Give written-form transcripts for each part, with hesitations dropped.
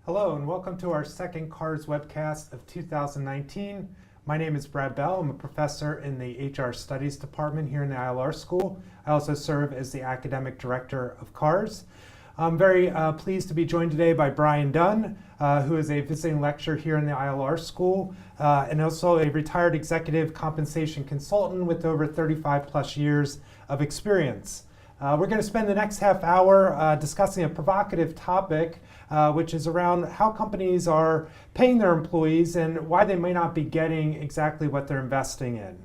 Hello and welcome to our second CAHRS webcast of 2019. My name is Brad Bell. I'm a professor in the HR Studies Department here in the ILR School. I also serve as the Academic Director of CAHRS. I'm very pleased to be joined today by Brian Dunn, who is a visiting lecturer here in the ILR School and also a retired executive compensation consultant with over 35 plus years of experience. We're going to spend the next half hour discussing a provocative topic, which is around how companies are paying their employees and why they may not be getting exactly what they're investing in.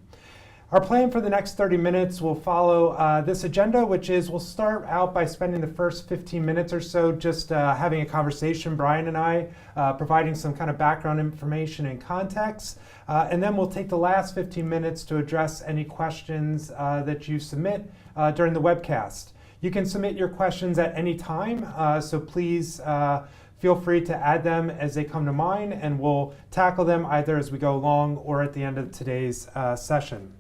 Our plan for the next 30 minutes will follow this agenda, which is we'll start out by spending the first 15 minutes or so just having a conversation, Brian and I, providing some kind of background information and context. And then we'll take the last 15 minutes to address any questions that you submit during the webcast. You can submit your questions at any time, so please feel free to add them as they come to mind, and we'll tackle them either as we go along or at the end of today's session.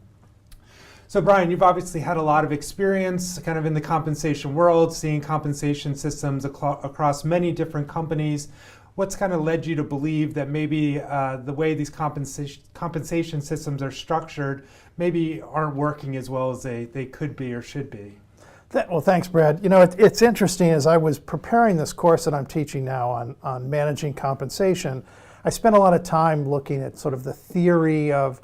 So Brian, you've obviously had a lot of experience kind of in the compensation world, seeing compensation systems across many different companies. What's kind of led you to believe that maybe the way these compensation systems are structured maybe aren't working as well as they could be or should be? Well, thanks, Brad. You know, it's interesting. As I was preparing this course that I'm teaching now on managing compensation, I spent a lot of time looking at sort of the theory of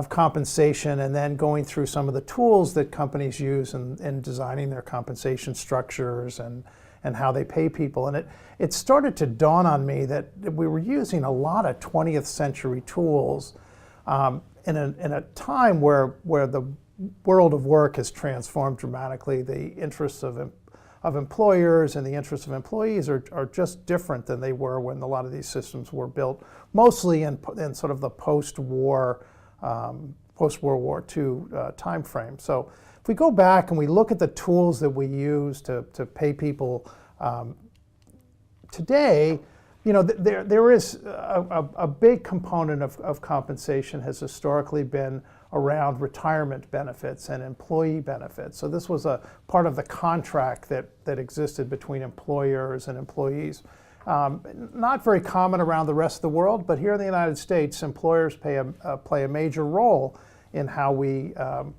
compensation and then going through some of the tools that companies use in designing their compensation structures and how they pay people. And it started to dawn on me that we were using a lot of 20th century tools in a time where the world of work has transformed dramatically. The interests of employers and the interests of employees are just different than they were when a lot of these systems were built, mostly in sort of the post-World War II time frame. So if we go back and we look at the tools that we use to pay people today, you know, there is a big component of compensation has historically been around retirement benefits and employee benefits. So this was a part of the contract that existed between employers and employees. Not very common around the rest of the world, but here in the United States, employers play a major role in how we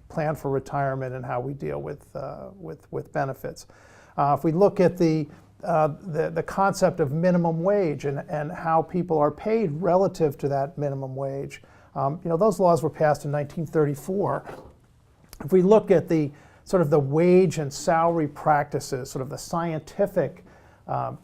plan for retirement and how we deal with benefits. If we look at the concept of minimum wage and how people are paid relative to that minimum wage, you know, those laws were passed in 1934. If we look at the sort of the wage and salary practices, sort of the scientific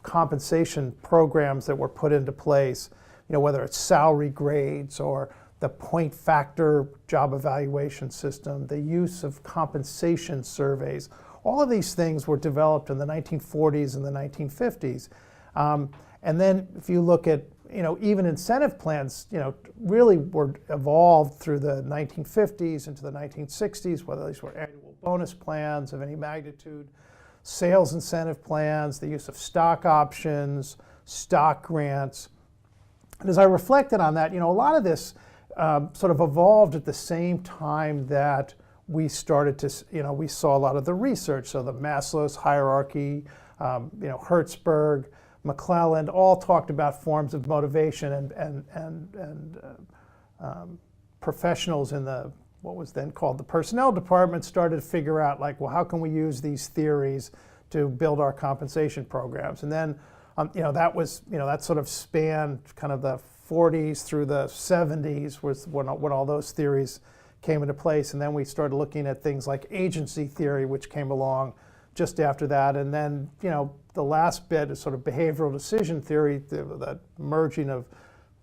compensation programs that were put into place, you know, whether it's salary grades or the point factor job evaluation system, the use of compensation surveys, all of these things were developed in the 1940s and the 1950s. And then if you look at, you know, even incentive plans, you know, really were evolved through the 1950s into the 1960s, whether these were annual bonus plans of any magnitude, sales incentive plans, the use of stock options, stock grants. And as I reflected on that, you know, a lot of this sort of evolved at the same time that we started to, you know, we saw a lot of the research. So the Maslow's hierarchy, you know, Hertzberg, McClelland, all talked about forms of motivation and professionals in the what was then called the personnel department started to figure out, like, well, how can we use these theories to build our compensation programs? And then, you know, that was, you know, that sort of spanned kind of the 40s through the 70s was when all those theories came into place. And then we started looking at things like agency theory, which came along just after that. And then, you know, the last bit is sort of behavioral decision theory, the merging of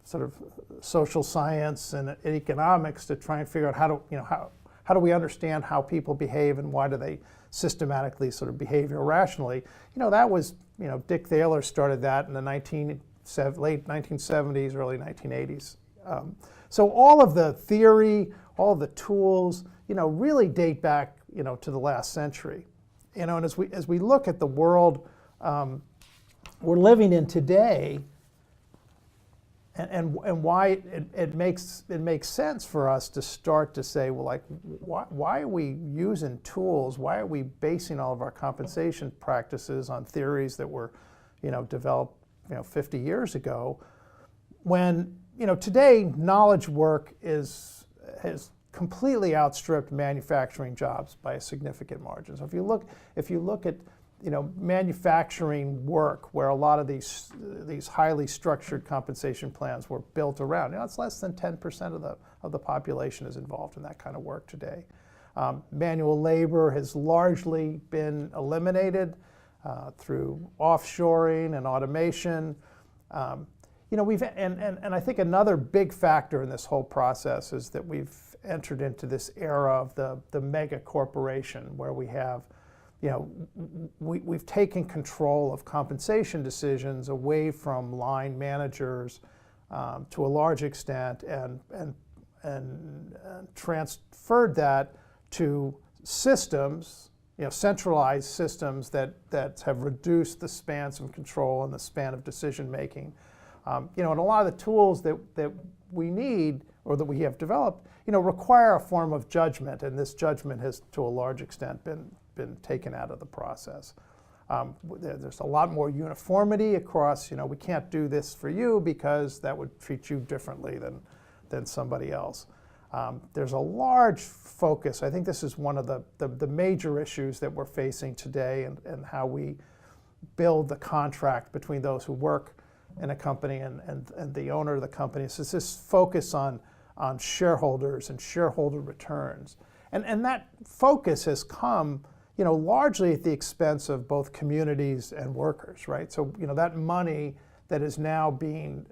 sort of social science and economics to try and figure out how to, you know, how do we understand how people behave and why do they systematically sort of behave irrationally. You know, that was, you know, Dick Thaler started that in the late 1970s, early 1980s. So all of the theory, all of the tools, you know, really date back, you know, to the last century. You know, and as we look at the world we're living in today, and why it makes sense for us to start to say, well, like, why are we using tools? Why are we basing all of our compensation practices on theories that were, you know, developed 50 years ago, when today knowledge work has completely outstripped manufacturing jobs by a significant margin. So if you look at manufacturing work, where a lot of these highly structured compensation plans were built around, it's less than 10% of the population is involved in that kind of work today. Manual labor has largely been eliminated through offshoring and automation. And I think another big factor in this whole process is that we've entered into this era of the mega corporation, where we have, we've taken control of compensation decisions away from line managers to a large extent, and transferred that to systems, centralized systems that have reduced the spans of control and the span of decision making. And a lot of the tools that we need, or that we have developed, require a form of judgment, and this judgment has, to a large extent, been taken out of the process. There's a lot more uniformity across. We can't do this for you because that would treat you differently than somebody else. There's a large focus. I think this is one of the major issues that we're facing today, and how we build the contract between those who work in a company and the owner of the company. So it's this focus on shareholders and shareholder returns. And that focus has come, largely at the expense of both communities and workers, right? So, that money that is now being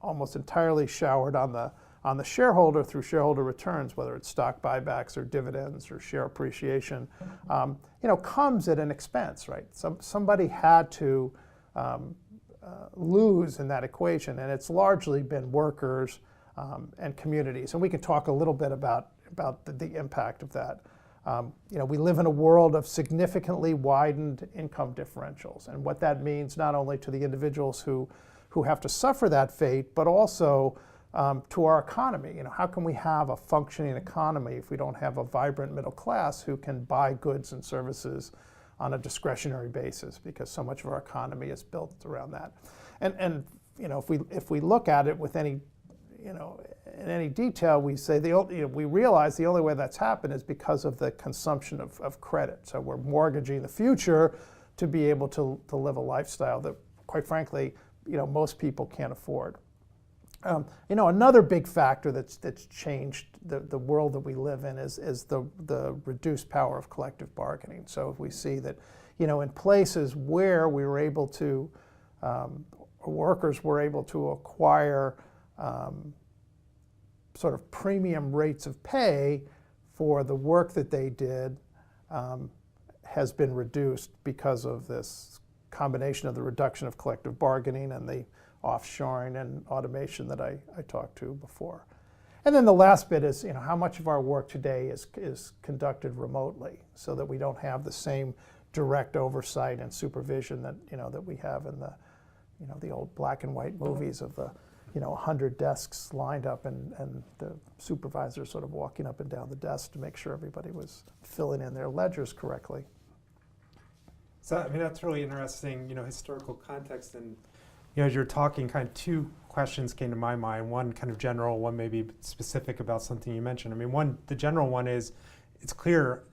almost entirely showered on the shareholder through shareholder returns, whether it's stock buybacks or dividends or share appreciation, comes at an expense, right? Somebody had to lose in that equation, and it's largely been workers and communities. And we can talk a little bit about the impact of that. We live in a world of significantly widened income differentials, and what that means not only to the individuals who have to suffer that fate, but also to our economy. How can we have a functioning economy if we don't have a vibrant middle class who can buy goods and services on a discretionary basis, because so much of our economy is built around that. And if we look at it with any in any detail, we say we realize the only way that's happened is because of the consumption of credit. So we're mortgaging the future to be able to live a lifestyle that, quite frankly, most people can't afford. Another big factor that's changed the world that we live in is the reduced power of collective bargaining. So if we see that, in places where we were able to, workers were able to acquire sort of premium rates of pay for the work that they did, has been reduced because of this combination of the reduction of collective bargaining and the offshoring and automation that I talked to before. And then the last bit is, how much of our work today is conducted remotely, so that we don't have the same direct oversight and supervision that that we have in the old black and white movies of the 100 desks lined up and the supervisor sort of walking up and down the desk to make sure everybody was filling in their ledgers correctly. So that's really interesting, historical context. And as you're talking, kind of two questions came to my mind. One kind of general, one maybe specific about something you mentioned. The general one is, it's clear,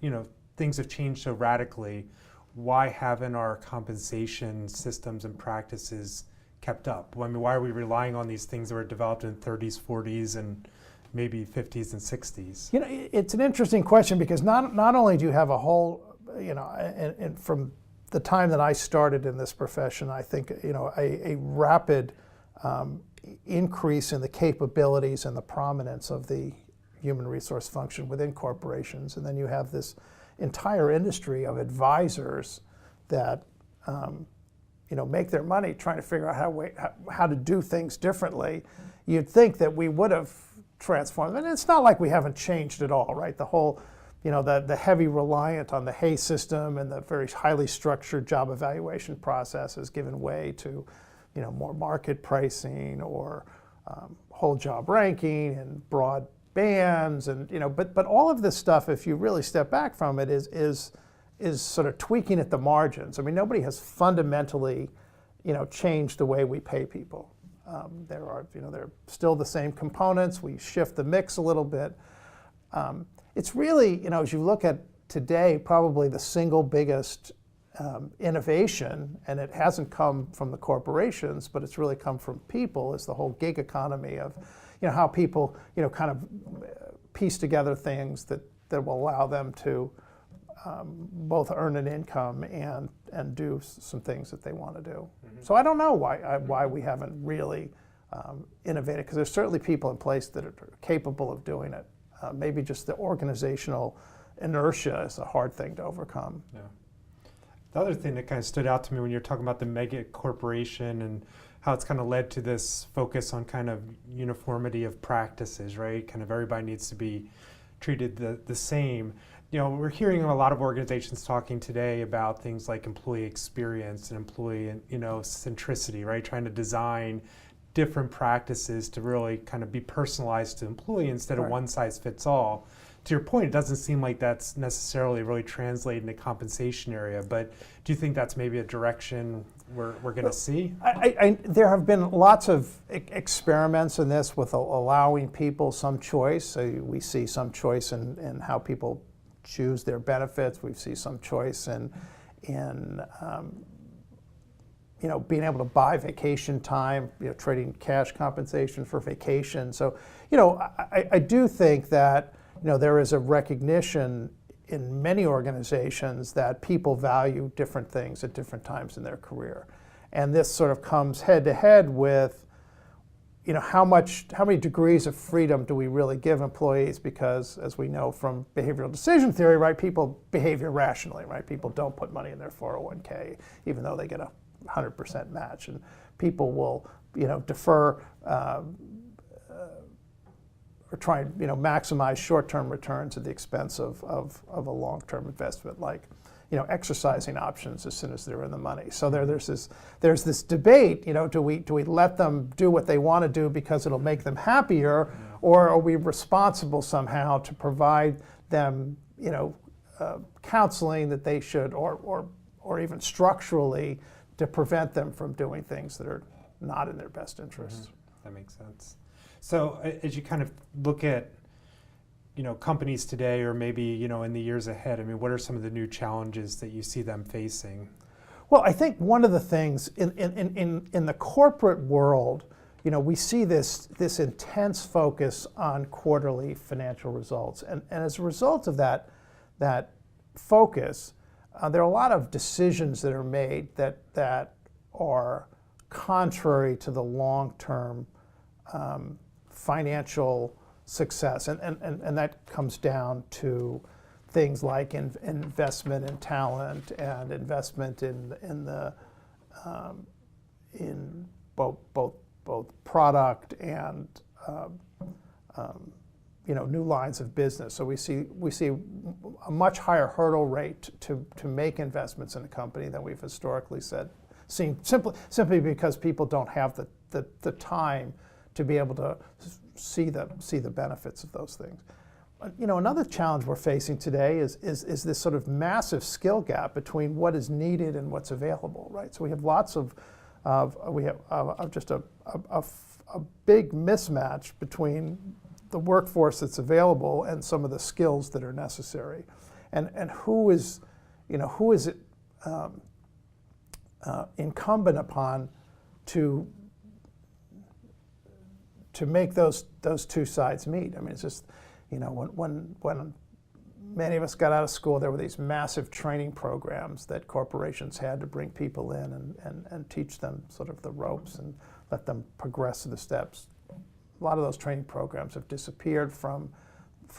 things have changed so radically. Why haven't our compensation systems and practices kept up? Why are we relying on these things that were developed in the 30s, 40s, and maybe 50s and 60s? It's an interesting question, because not only do you have a whole, and from the time that I started in this profession, I think a rapid increase in the capabilities and the prominence of the human resource function within corporations, and then you have this entire industry of advisors that make their money trying to figure out how to do things differently. You'd think that we would have transformed, and it's not like we haven't changed at all, right? The whole the heavy reliance on the Hay system and the very highly structured job evaluation process has given way to, more market pricing or whole job ranking and broad bands, and but all of this stuff, if you really step back from it, is sort of tweaking at the margins. Nobody has fundamentally, change the way we pay people. There are they're still the same components. We shift the mix a little bit. It's really, as you look at today, probably the single biggest innovation, and it hasn't come from the corporations, but it's really come from people, is the whole gig economy of, how people, kind of piece together things that will allow them to both earn an income and do some things that they want to do. Mm-hmm. So I don't know why we haven't really innovated, because there's certainly people in place that are capable of doing it. Maybe just the organizational inertia is a hard thing to overcome. Yeah. The other thing that kind of stood out to me when you're talking about the mega corporation and how it's kind of led to this focus on kind of uniformity of practices, right? Kind of everybody needs to be treated the same. We're hearing a lot of organizations talking today about things like employee experience and employee, centricity, right? Trying to design different practices to really kind of be personalized to employee instead of one size fits all. To your point, it doesn't seem like that's necessarily really translated in the compensation area, but do you think that's maybe a direction we're going to see? There have been lots of experiments in this with allowing people some choice. So we see some choice in how people choose their benefits. We see some choice in being able to buy vacation time, trading cash compensation for vacation. So, I do think that there is a recognition in many organizations that people value different things at different times in their career. And this sort of comes head to head with, how many degrees of freedom do we really give employees? Because as we know from behavioral decision theory, right, people behave irrationally, right? People don't put money in their 401k, even though they get a 100% match. And people will, defer or try and maximize short-term returns at the expense of a long-term investment, like exercising options as soon as they're in the money. So there's this debate. Do we let them do what they want to do because it'll make them happier, or are we responsible somehow to provide them counseling that they should, or even structurally to prevent them from doing things that are not in their best interest. Mm-hmm. That makes sense. So as you kind of look at, companies today, or maybe, in the years ahead, what are some of the new challenges that you see them facing? Well, I think one of the things in the corporate world, we see this intense focus on quarterly financial results. And as a result of that focus, there are a lot of decisions that are made that are contrary to the long-term financial success, and that comes down to things like investment in talent and investment in both product and new lines of business. So we see a much higher hurdle rate to make investments in a company than we've historically seen, simply because people don't have the time to be able to see the benefits of those things. Another challenge we're facing today is this sort of massive skill gap between what is needed and what's available, right? So we have lots of just a big mismatch between the workforce that's available and some of the skills that are necessary, and who is it incumbent upon to make those two sides meet. It's just, when many of us got out of school, there were these massive training programs that corporations had to bring people in and teach them sort of the ropes and let them progress through the steps. A lot of those training programs have disappeared from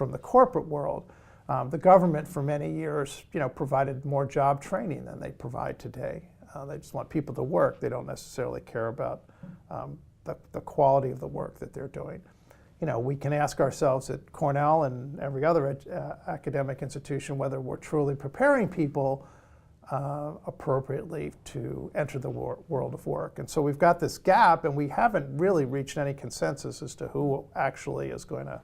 the corporate world. The government for many years, provided more job training than they provide today. They just want people to work. They don't necessarily care about the quality of the work that they're doing. We can ask ourselves at Cornell and every other academic institution whether we're truly preparing people appropriately to enter the world of work. And so we've got this gap, and we haven't really reached any consensus as to who actually is going to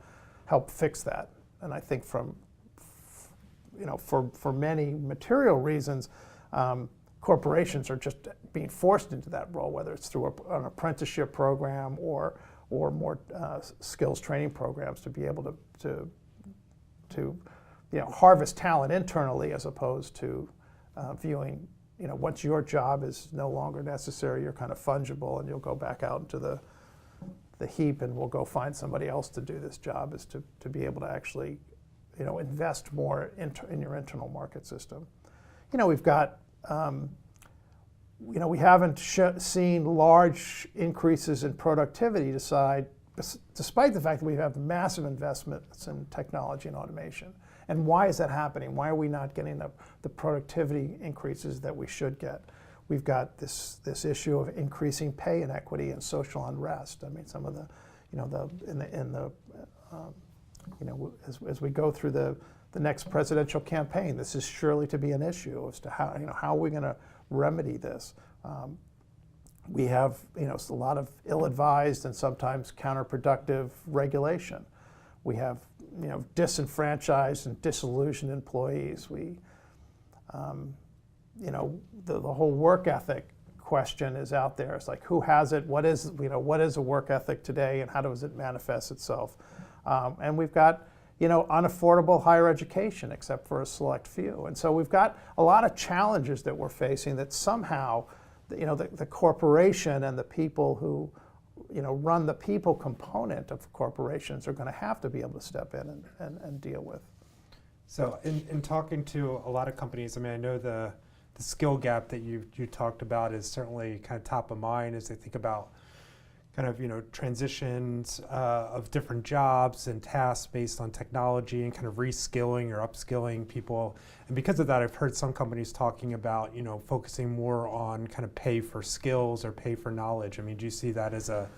help fix that. And I think for many material reasons, corporations are just being forced into that role, whether it's through an apprenticeship program or more skills training programs to be able to harvest talent internally as opposed to viewing, once your job is no longer necessary, you're kind of fungible and you'll go back out into the heap and we'll go find somebody else to do this job, is to be able to actually, invest more in your internal market system. We've got, we haven't seen large increases in productivity despite the fact that we have massive investments in technology and automation. And why is that happening? Why are we not getting the productivity increases that we should get? We've got this issue of increasing pay inequity and social unrest. I mean, some of as we go through the next presidential campaign, this is surely to be an issue as to how are we going to remedy this. We have a lot of ill-advised and sometimes counterproductive regulation. We have disenfranchised and disillusioned employees. We the whole work ethic question is out there. It's like, who has it? What is a work ethic today, and how does it manifest itself? And we've got unaffordable higher education, except for a select few. And so we've got a lot of challenges that we're facing that somehow, the corporation and the people who run the people component of corporations are going to have to be able to step in and deal with. So in talking to a lot of companies, I mean, I know the skill gap that you talked about is certainly kind of top of mind as they think about kind of transitions of different jobs and tasks based on technology and kind of reskilling or upskilling people. And because of that, I've heard some companies talking about focusing more on kind of pay for skills or pay for knowledge. I mean, do you see that as a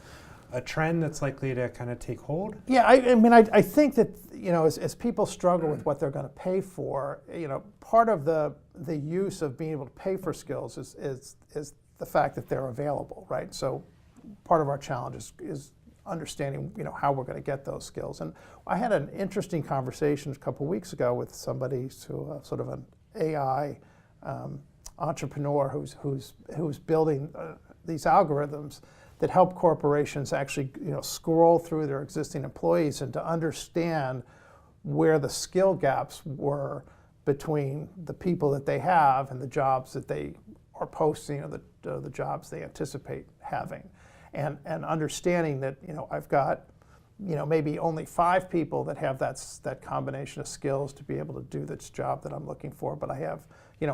trend that's likely to kind of take hold? Yeah, I think that as people struggle with what they're going to pay for, part of the use of being able to pay for skills is the fact that they're available, right? So part of our challenge is understanding how we're going to get those skills. And I had an interesting conversation a couple weeks ago with somebody who sort of an AI entrepreneur who's building these algorithms that help corporations actually scroll through their existing employees and to understand where the skill gaps were between the people that they have and the jobs that they are posting, or the jobs they anticipate having. And understanding that I've got maybe only 5 people that have that combination of skills to be able to do this job that I'm looking for, but I have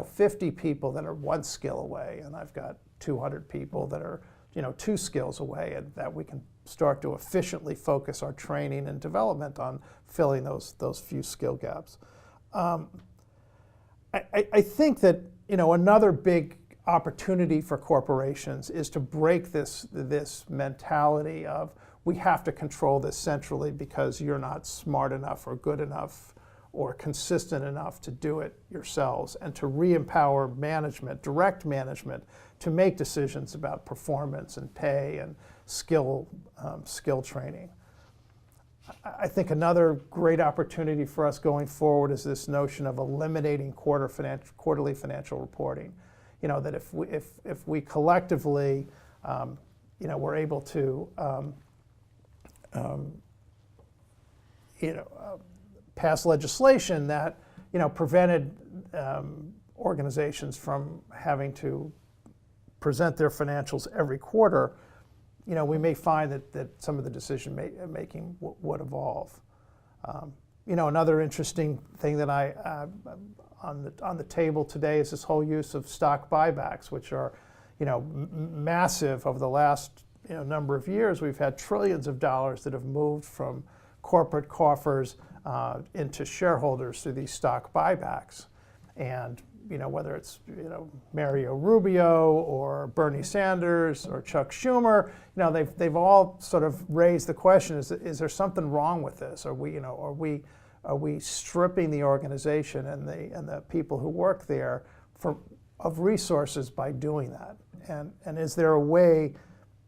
50 people that are 1 skill away, and I've got 200 people that are 2 skills away, and that we can start to efficiently focus our training and development on filling those few skill gaps. I think that another big opportunity for corporations is to break this mentality of, we have to control this centrally because you're not smart enough or good enough or consistent enough to do it yourselves, and to re-empower management, direct management, to make decisions about performance and pay and skill training. I think another great opportunity for us going forward is this notion of eliminating quarterly financial reporting. That if we collectively, we're able to, pass legislation that, prevented organizations from having to present their financials every quarter, we may find that some of the decision making would evolve. Another interesting thing that on the table today is this whole use of stock buybacks, which are, massive over the last number of years. We've had trillions of dollars that have moved from corporate coffers into shareholders through these stock buybacks, and whether it's Mario Rubio or Bernie Sanders or Chuck Schumer, they've all sort of raised the question: is there something wrong with this? Are we stripping the organization and the people who work there of resources by doing that? And is there a way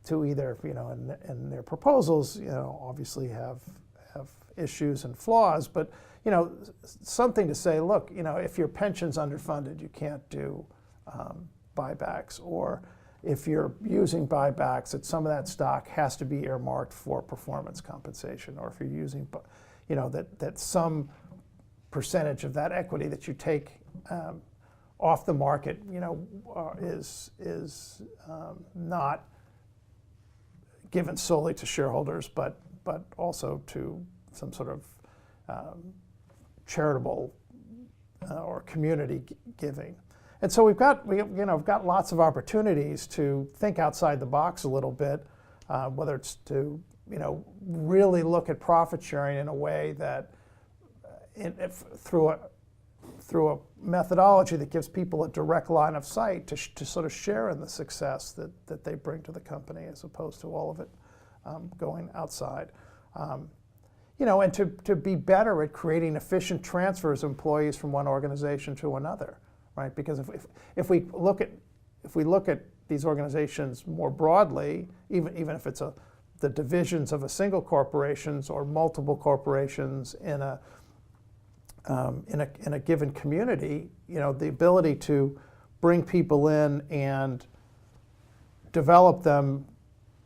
to either, in their proposals, obviously have issues and flaws, but something to say, look, if your pension's underfunded, you can't do buybacks, or if you're using buybacks, that some of that stock has to be earmarked for performance compensation, or if you're using, that some percentage of that equity that you take off the market, is not given solely to shareholders, but also to some sort of charitable or community giving. And so we've got lots of opportunities to think outside the box a little bit, whether it's to really look at profit sharing in a way that through a methodology that gives people a direct line of sight to sort of share in the success that they bring to the company, as opposed to all of it going outside. And to be better at creating efficient transfers of employees from one organization to another, right? Because if we look at these organizations more broadly, even if it's the divisions of a single corporations or multiple corporations in a given community, the ability to bring people in and develop them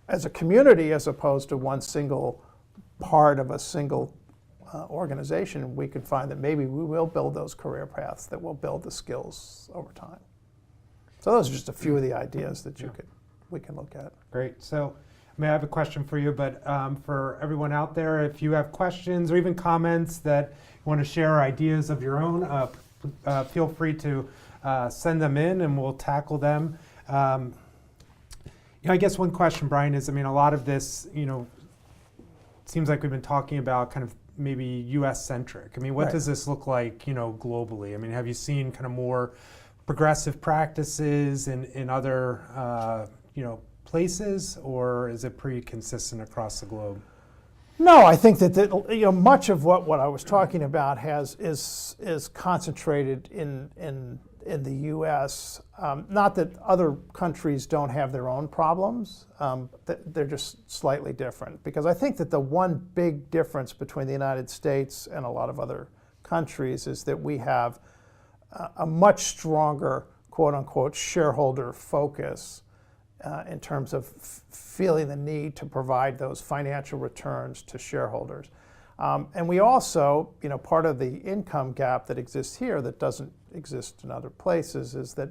as a community, as opposed to one single part of a single organization, we can find that maybe we will build those career paths that will build the skills over time. So those are just a few of the ideas that we can look at. Great. So I have a question for you, but for everyone out there, if you have questions or even comments that you want to share, ideas of your own, feel free to send them in and we'll tackle them. I guess one question, Brian, is, a lot of this, seems like we've been talking about kind of maybe U.S. centric. What does this look like, globally? Have you seen kind of more progressive practices in other, places, or is it pretty consistent across the globe? No, I think that much of what I was talking about is concentrated in the U.S. Not that other countries don't have their own problems, they're just slightly different. Because I think that the one big difference between the United States and a lot of other countries is that we have a much stronger, quote unquote, shareholder focus in terms of feeling the need to provide those financial returns to shareholders. And we also, part of the income gap that exists here that doesn't exist in other places is that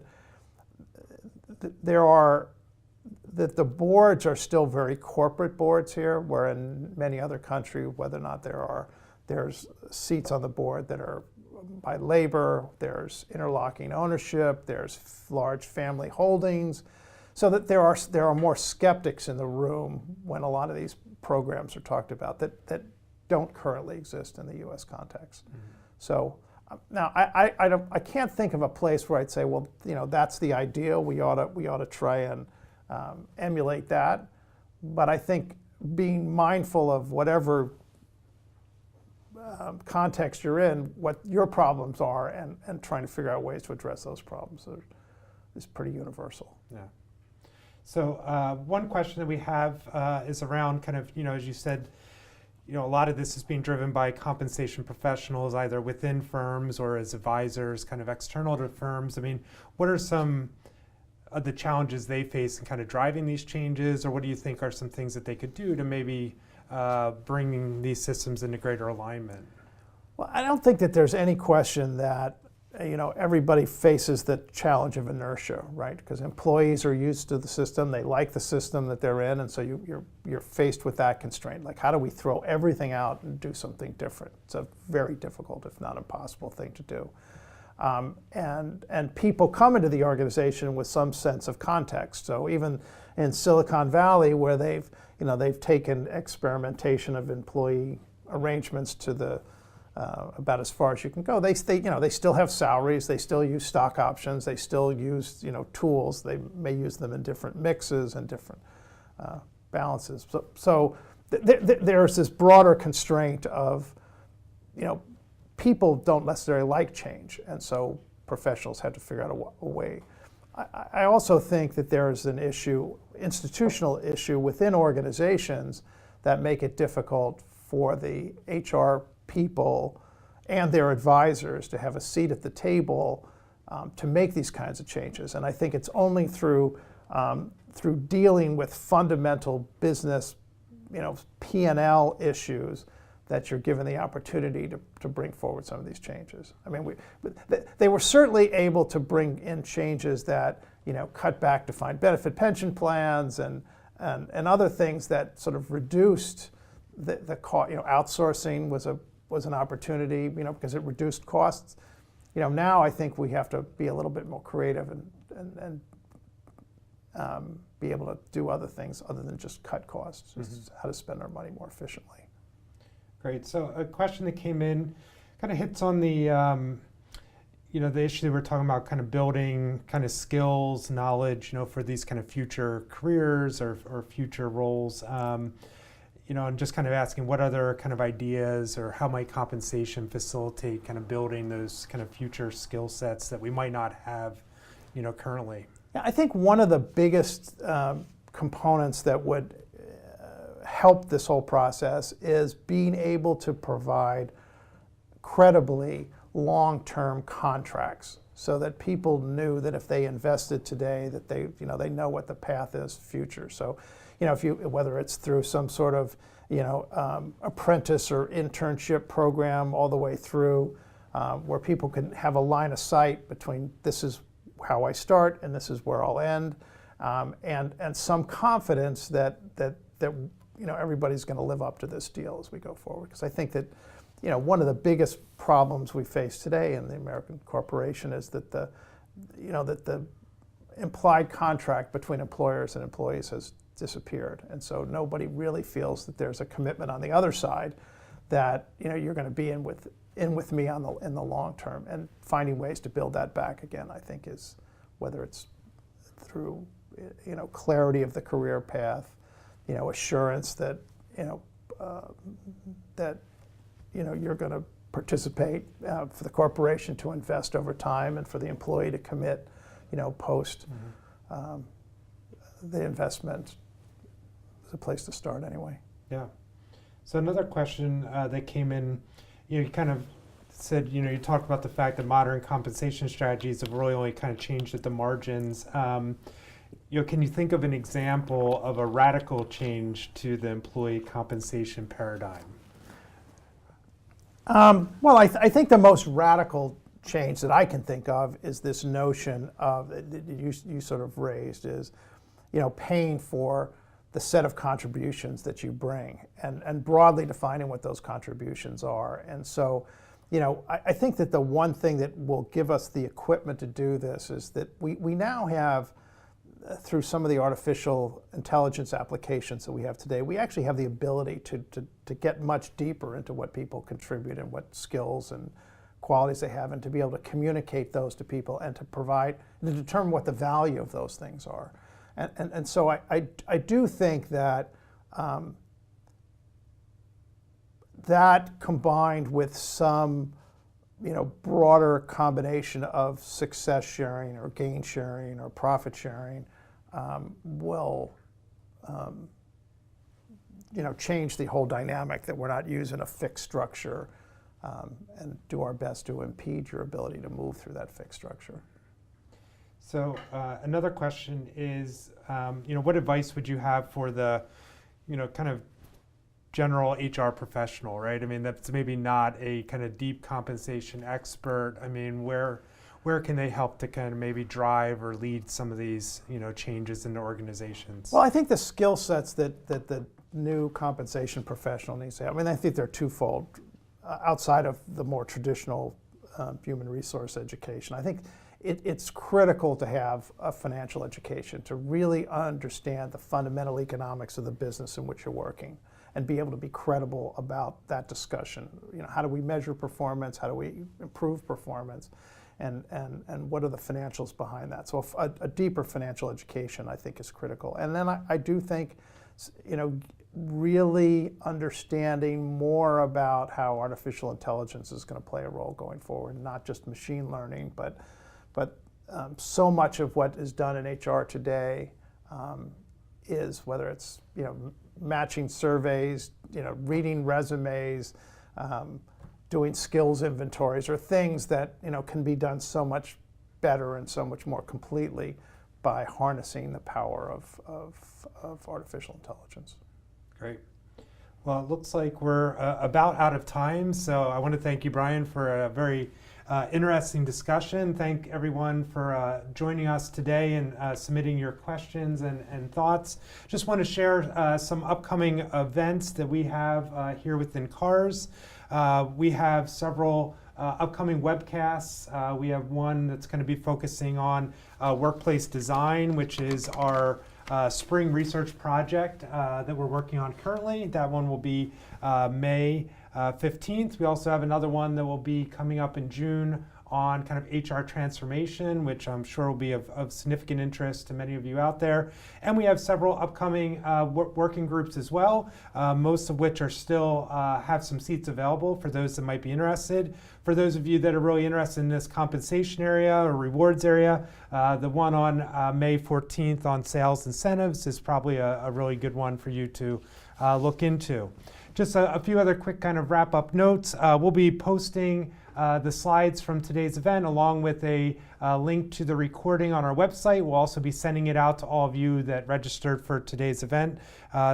the boards are still very corporate boards here, where in many other countries, whether or not there's seats on the board that are by labor, there's interlocking ownership, there's large family holdings, so that there are more skeptics in the room when a lot of these programs are talked about that don't currently exist in the U.S. context. Mm-hmm. So now I can't think of a place where I'd say, well, that's the ideal. We ought to try and emulate that. But I think being mindful of whatever context you're in, what your problems are, and trying to figure out ways to address those problems is pretty universal. Yeah. So one question that we have is around kind of, as you said, a lot of this is being driven by compensation professionals, either within firms or as advisors, kind of external to firms. What are some of the challenges they face in kind of driving these changes, or what do you think are some things that they could do to maybe bringing these systems into greater alignment? Well, I don't think that there's any question that everybody faces the challenge of inertia, right? Because employees are used to the system, they like the system that they're in, and so you're faced with that constraint. Like, how do we throw everything out and do something different? It's a very difficult, if not impossible, thing to do. And people come into the organization with some sense of context. So even in Silicon Valley, where they've taken experimentation of employee arrangements to about as far as you can go. They still have salaries. They still use stock options. They still use tools. They may use them in different mixes and different balances. So there's this broader constraint of people don't necessarily like change, and so professionals have to figure out a way. I also think that there's an institutional issue within organizations that make it difficult for the HR people and their advisors to have a seat at the table to make these kinds of changes. And I think it's only through dealing with fundamental business, P&L issues that you're given the opportunity to bring forward some of these changes. I mean, they were certainly able to bring in changes that cut back defined benefit pension plans and other things that sort of reduced the cost. Outsourcing was an opportunity, because it reduced costs. Now I think we have to be a little bit more creative and be able to do other things other than just cut costs, just how to spend our money more efficiently. Great. So a question that came in kind of hits on the, the issue that we're talking about, kind of building kind of skills, knowledge, for these kind of future careers or future roles. And just kind of asking what other kind of ideas or how might compensation facilitate kind of building those kind of future skill sets that we might not have, currently? Yeah, I think one of the biggest components that would help this whole process is being able to provide credibly long-term contracts, so that people knew that if they invested today, that they know what the path is future. So, whether it's through some sort of apprentice or internship program all the way through, where people can have a line of sight between this is how I start and this is where I'll end, and some confidence that everybody's going to live up to this deal as we go forward. Because I think that one of the biggest problems we face today in the American corporation is that the implied contract between employers and employees has disappeared, and so nobody really feels that there's a commitment on the other side that you're going to be in with me in the long term. And finding ways to build that back again, I think, is, whether it's through clarity of the career path, assurance that you're going to participate, for the corporation to invest over time, and for the employee to commit, post the investment. Is a place to start anyway. Yeah. So another question that came in, you kind of said, you talked about the fact that modern compensation strategies have really only kind of changed at the margins. Can you think of an example of a radical change to the employee compensation paradigm? Well, I think the most radical change that I can think of is this notion of, that you sort of raised, is paying for the set of contributions that you bring, and broadly defining what those contributions are. And so, I think that the one thing that will give us the equipment to do this is that we now have, through some of the artificial intelligence applications that we have today, we actually have the ability to get much deeper into what people contribute and what skills and qualities they have, and to be able to communicate those to people, and to determine what the value of those things are. And so I do think that that, combined with some broader combination of success sharing or gain sharing or profit sharing, will change the whole dynamic, that we're not using a fixed structure, and do our best to impede your ability to move through that fixed structure. So another question is, what advice would you have for the, kind of general HR professional, right? I mean, that's maybe not a kind of deep compensation expert. I mean, where can they help to kind of maybe drive or lead some of these, changes in organizations? Well, I think the skill sets that the new compensation professional needs to have, I mean, I think they're twofold. Outside of the more traditional human resource education, I think it's critical to have a financial education, to really understand the fundamental economics of the business in which you're working, and be able to be credible about that discussion. How do we measure performance? How do we improve performance? And what are the financials behind that? So a deeper financial education, I think, is critical. And then I do think, really understanding more about how artificial intelligence is going to play a role going forward, not just machine learning, but so much of what is done in HR today is, whether it's matching surveys, reading resumes, doing skills inventories, or things that can be done so much better and so much more completely by harnessing the power of artificial intelligence. Great. Well, it looks like we're about out of time, so I want to thank you, Brian, for a very interesting discussion. Thank everyone for joining us today and submitting your questions and thoughts. Just want to share some upcoming events that we have here within CAHRS. We have several upcoming webcasts. We have one that's going to be focusing on workplace design, which is our spring research project that we're working on currently. That one will be May 15th. We also have another one that will be coming up in June on kind of HR transformation, which I'm sure will be of significant interest to many of you out there. And we have several upcoming working groups as well, most of which are still have some seats available for those that might be interested. For those of you that are really interested in this compensation area or rewards area, the one on May 14th on sales incentives is probably a really good one for you to look into. Just a few other quick kind of wrap-up notes. We'll be posting the slides from today's event along with a link to the recording on our website. We'll also be sending it out to all of you that registered for today's event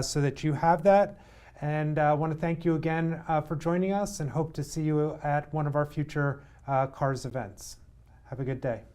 so that you have that. And I want to thank you again for joining us and hope to see you at one of our future CAHRS events. Have a good day.